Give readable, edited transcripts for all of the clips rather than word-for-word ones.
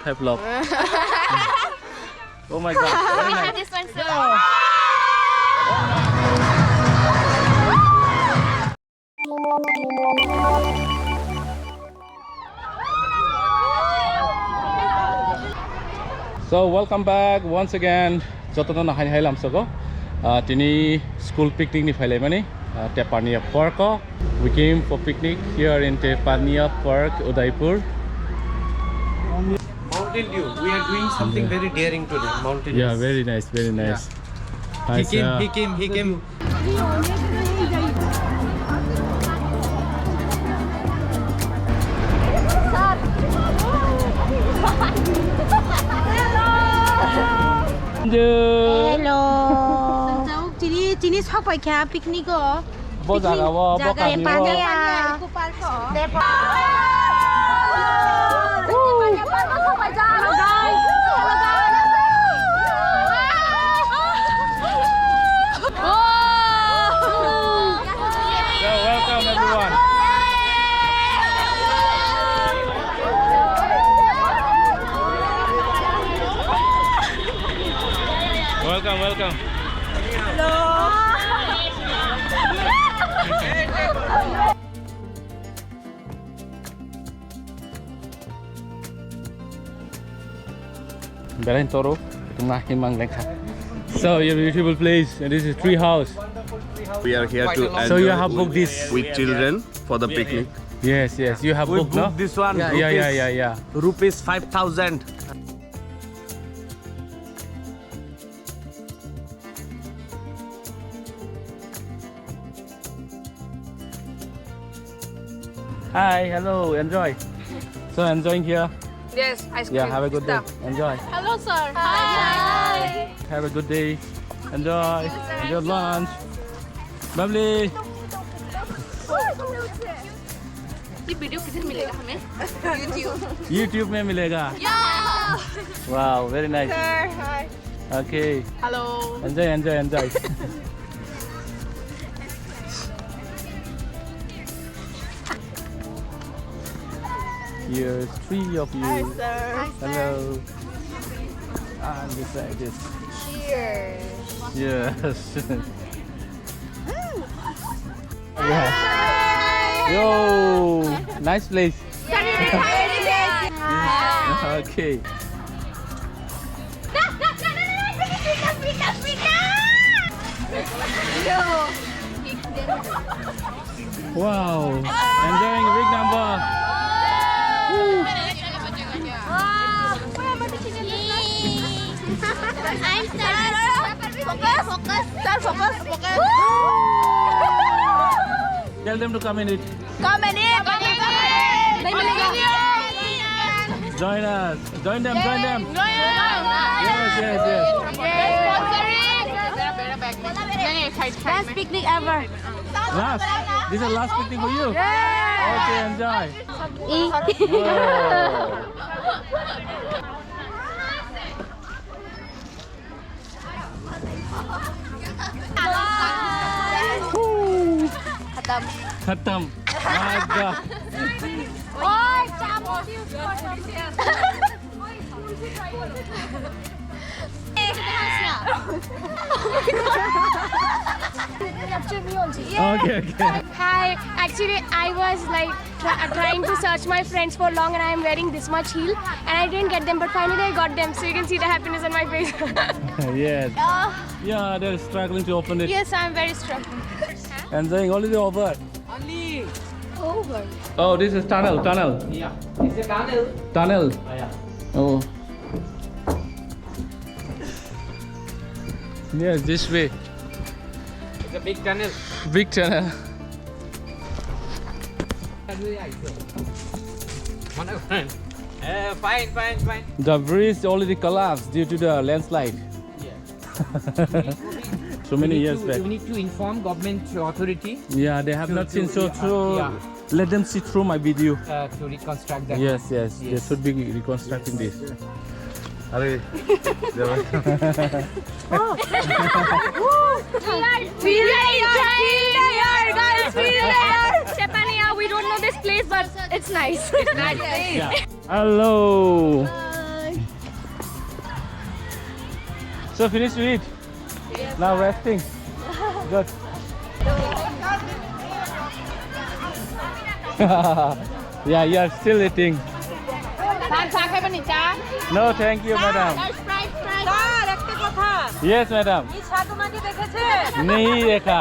Thai vlog. Oh my god. Very nice. This one, sir. So welcome back once again. Jotono na hai lam sogo. Tini school picnic ni phale mani Tepania Park. We came for picnic here in Tepania Park, Udaipur. Mountain Dew. We are doing something very daring today. Mountain Dew. Yeah, very nice, very nice. Yeah. He came. Hello. Chini sok phải kha picnic go. Bo jaga wo, bo kami wo. So welcome everyone. Welcome. Berain toro, tengah himang lengkap. So your beautiful place, and this is tree house. We are here to So you enjoy have booked this? with children for the picnic. Yes. You have We booked, no? booked this one. Yeah. Rupees 5,000. Hi, hello, enjoy. So enjoying here. Yes, ice cream. Yeah, have a good day. Enjoy. Hello, sir. Hi. Have a good day. Enjoy. Enjoy lunch. Lovely. ये video किधर मिलेगा हमें? YouTube में मिलेगा. Yeah. Wow, very nice. Sir, hi. Okay. Hello. Enjoy. Here's three of you. Hi, sir. Hello. And beside this. Cheers. Yes. Yeah. Yo, nice place. Okay. Wow. Enjoying a big number. Focus. Tell them to come in it. Come in. नहीं मिलेगा. Join us. Join them. Yes. Best picnic ever. Last. This is the last picnic for you. Okay, enjoy. खत्म आगा Okay. Hi, actually I was like trying to search my friends for long and I am wearing this much heel and I didn't get them but finally I got them so you can see the happiness on my face. Yes. Yeah, they're struggling to open it. Yes, I am very struggling. Enjoying only the over. Over. Oh, this is tunnel. Yeah. It's a tunnel. Tunnel. Yeah. Oh. Yes, this way. It's a big tunnel. Big tunnel. Fine. The bridge already collapsed due to the landslide. So many years back. We need to inform government authority Yeah, they have not seen. So yeah. let them see through my video. To reconstruct that. Yes. They should be reconstructing this. Are We are enjoying guys. but it's nice. It's nice. Yeah. Hello. So finished to eat? Now resting. Good. Yeah, you are still eating. No, thank you, madam. Sir একটা কথা Yes, madam. এই সাধুমাকে দেখেছে नहीं देखा.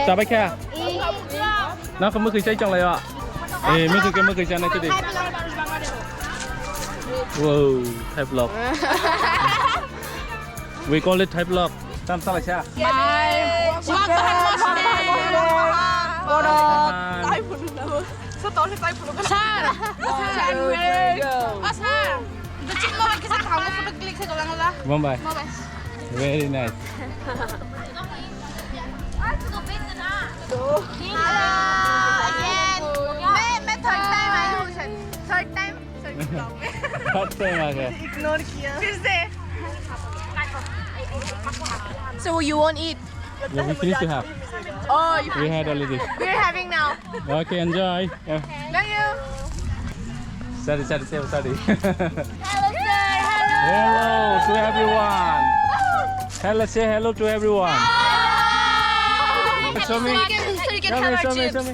Chào bác Kha. Nó không mới chơi trong này ạ. Ê, mới cười này cho đi. Wow, Thai vlog. We call it Thai vlog. Tam sao lại cha? Mumbai. Very nice. First time आ गया. So you won't eat? Yeah, we finished to have. Oh, We had already. we're having now. Okay, enjoy. Yeah. Thank you. Sorry. Hello, sir. Hello to everyone. Hello, say hello to everyone. Show me. So you can have our chips. Show me.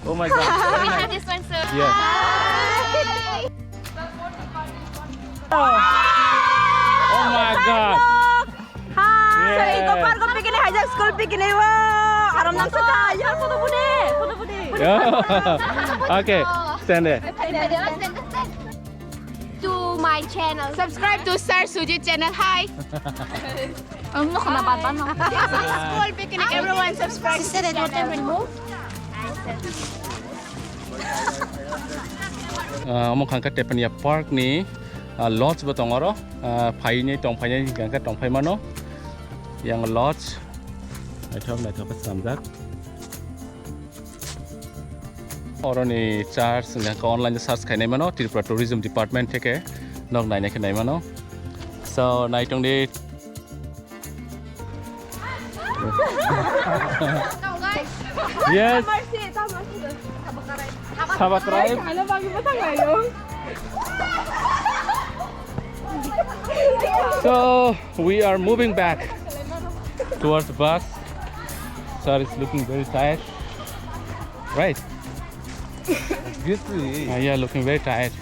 Oh my God. Very We nice. have this one, sir. Yeah. Oh my God. Hai. So Yeah. iko parko piknik aja school piknik wah. Aram nang suka. Ya foto bude. Yeah. Okay, stand there. To my channel. Subscribe to Sir Sujit channel. Hi. School picnic. Everyone subscribe. Among kangkat Tepania Park ni lodge batongoro phai ni tongphai ni kangkat tongphai mano yang lodge I thought samjak oroni church ngaka online search khainai mano Tripura tourism department theke nok nainai khainai mano so naitong di Yes. Sabakrai. So we are moving back towards the bus. Sir is looking very tired. Right? Yeah, looking very tired.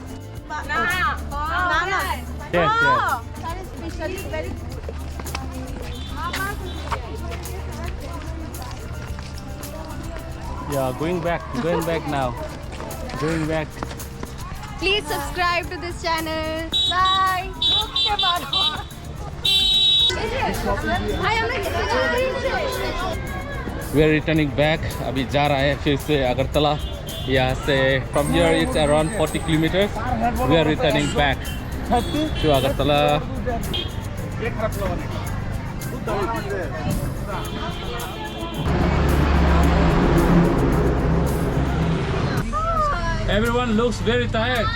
Yes. Yeah, going back now. Going back. Please subscribe to this channel. Bye. We are returning back. अभी जा रहा है फिर से अगरतला. यहाँ से from here it's around 40 kilometers. We are returning back to Agartala. Everyone looks very tired.